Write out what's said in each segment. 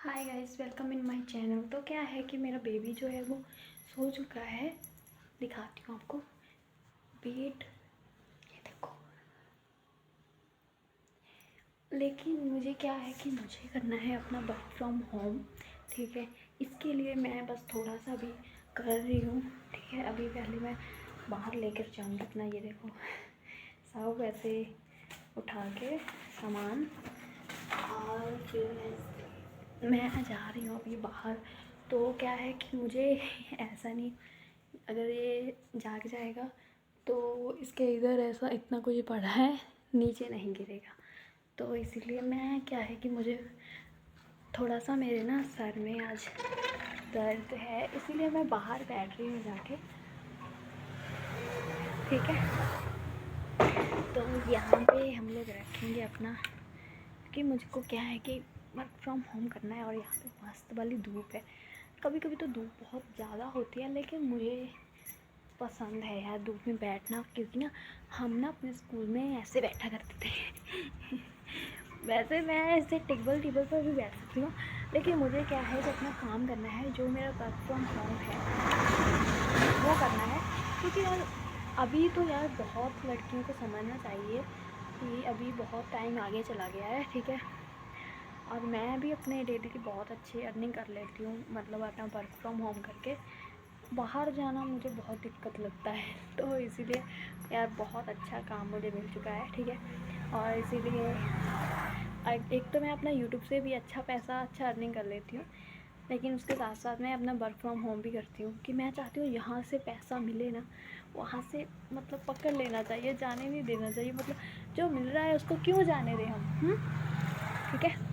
Hi guys, welcome in my channel. तो क्या है कि मेरा बेबी जो है वो सो चुका है। दिखाती हूँ आपको। वेट, ये देखो। लेकिन मुझे क्या है कि मुझे करना है अपना वर्क फ्रॉम होम। ठीक है, इसके लिए मैं बस थोड़ा सा भी कर रही हूँ। ठीक है, अभी पहले मैं बाहर लेकर जाऊँगी अपना, ये देखो सब ऐसे उठा के सामान, और फिर मैं जा रही हूँ अभी बाहर। तो क्या है कि मुझे ऐसा नहीं, अगर ये जाग जाएगा तो इसके इधर ऐसा इतना कुछ पड़ा है, नीचे नहीं गिरेगा। तो इसीलिए मैं क्या है कि मुझे थोड़ा सा मेरे ना सर में आज दर्द है, इसीलिए मैं बाहर बैठ रही हूँ जाके। ठीक है, तो यहाँ पे हम लोग रखेंगे अपना, कि मुझको क्या है कि वर्क फ्रॉम होम करना है और यहाँ पे मस्त वाली धूप है। कभी कभी तो धूप बहुत ज़्यादा होती है, लेकिन मुझे पसंद है यार धूप में बैठना, क्योंकि ना हम ना अपने स्कूल में ऐसे बैठा करते थे। वैसे मैं ऐसे टेबल टेबल पर भी बैठ सकती हूँ, लेकिन मुझे क्या है कि अपना काम करना है, जो मेरा वर्क फ्रॉम होम है वो करना है। क्योंकि यार अभी तो यार बहुत लड़कियों को समझना चाहिए कि अभी बहुत टाइम आगे चला गया है। ठीक है, और मैं भी अपने डेली की बहुत अच्छी अर्निंग कर लेती हूँ, मतलब अपना वर्क फ्रॉम होम करके। बाहर जाना मुझे बहुत दिक्कत लगता है, तो इसीलिए यार बहुत अच्छा काम मुझे मिल चुका है। ठीक है, और इसीलिए एक तो मैं अपना यूट्यूब से भी अच्छा अर्निंग कर लेती हूँ, लेकिन उसके साथ साथ मैं अपना वर्क फ्रॉम होम भी करती हूँ। कि मैं चाहती हूँ यहाँ से पैसा मिले ना, वहाँ से मतलब पकड़ लेना चाहिए, जाने नहीं देना चाहिए। मतलब जो मिल रहा है उसको क्यों जाने दें हम। ठीक है,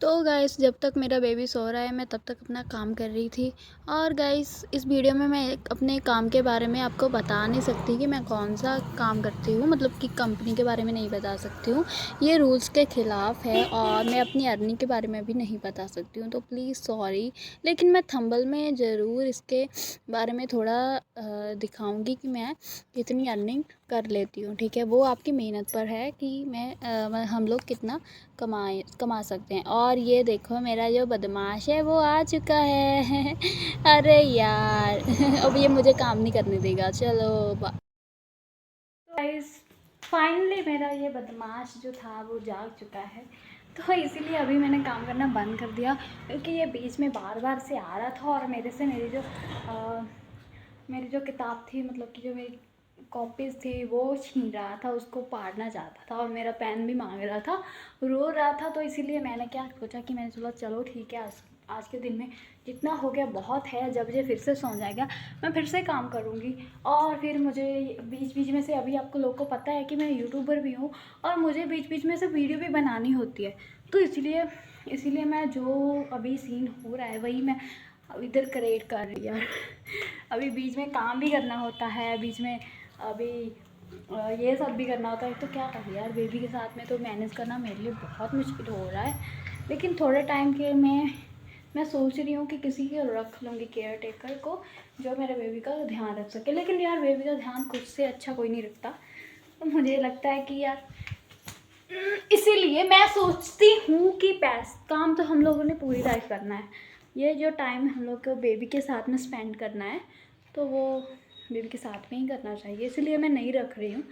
तो गाइस जब तक मेरा बेबी सो रहा है मैं तब तक अपना काम कर रही थी। और गाइस इस वीडियो में मैं अपने काम के बारे में आपको बता नहीं सकती कि मैं कौन सा काम करती हूँ, मतलब कि कंपनी के बारे में नहीं बता सकती हूँ, ये रूल्स के ख़िलाफ़ है। और मैं अपनी अर्निंग के बारे में भी नहीं बता सकती हूँ, तो प्लीज़ सॉरी। लेकिन मैं थंबल में ज़रूर इसके बारे में थोड़ा दिखाऊँगी कि मैं कितनी अर्निंग कर लेती हूँ। ठीक है, वो आपकी मेहनत पर है कि हम लोग कितना कमा सकते हैं। और ये देखो मेरा जो बदमाश है वो आ चुका है। अरे यार अब ये मुझे काम नहीं करने देगा। चलो गाइस, फाइनली मेरा ये बदमाश जो था वो जाग चुका है। तो इसीलिए अभी मैंने काम करना बंद कर दिया, क्योंकि ये बीच में बार बार से आ रहा था और मेरे से मेरी जो किताब थी, मतलब कि जो मेरी कॉपीज़ थी वो छीन रहा था, उसको पाड़ना चाहता था, और मेरा पेन भी मांग रहा था, रो रहा था। तो इसीलिए मैंने क्या सोचा कि मैंने सोचा चलो ठीक है, आज के दिन में जितना हो गया बहुत है। जब ये फिर से सो जाएगा मैं फिर से काम करूँगी। और फिर मुझे बीच बीच में से, अभी आपको लोगों को पता है कि मैं यूट्यूबर भी हूँ, और मुझे बीच बीच में से वीडियो भी बनानी होती है। तो इसीलिए मैं जो अभी सीन हो रहा है वही मैं अब इधर क्रिएट कर रही यार। अभी बीच में काम भी करना होता है, बीच में अभी ये सब भी करना होता है। तो क्या करूँ यार, बेबी के साथ में तो मैनेज करना मेरे लिए बहुत मुश्किल हो रहा है। लेकिन थोड़े टाइम के मैं सोच रही हूँ कि किसी को रख लूँगी, केयर टेकर को, जो मेरे बेबी का ध्यान रख सके। लेकिन यार बेबी का ध्यान खुद से अच्छा कोई नहीं रखता, तो मुझे लगता है कि यार इसीलिए मैं सोचती हूँ कि काम तो हम लोगों ने पूरी लाइफ करना है। ये जो टाइम हम लोग को बेबी के साथ में स्पेंड करना है, तो वो बेबी के साथ में ही करना चाहिए। इसलिए मैं नहीं रख रही हूँ,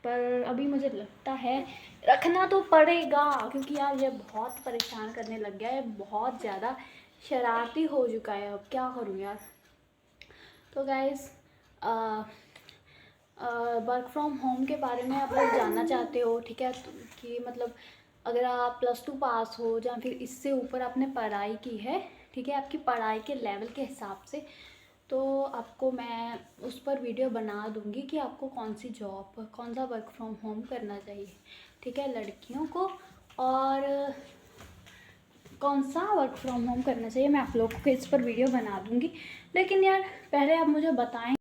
पर अभी मुझे लगता है रखना तो पड़ेगा, क्योंकि यार ये बहुत परेशान करने लग गया है, बहुत ज़्यादा शरारती हो चुका है। अब क्या करूँ यार। तो गाइस, वर्क फ्रॉम होम के बारे में आप लोग जानना चाहते हो, ठीक है, तो कि मतलब अगर आप +2 पास हो या फिर इससे ऊपर आपने पढ़ाई की है, ठीक है, आपकी पढ़ाई के लेवल के हिसाब से, तो आपको मैं उस पर वीडियो बना दूंगी कि आपको कौन सा वर्क फ्रॉम होम करना चाहिए। ठीक है, लड़कियों को, और कौन सा वर्क फ्रॉम होम करना चाहिए, मैं आप लोगों को इस पर वीडियो बना दूंगी। लेकिन यार पहले आप मुझे बताएं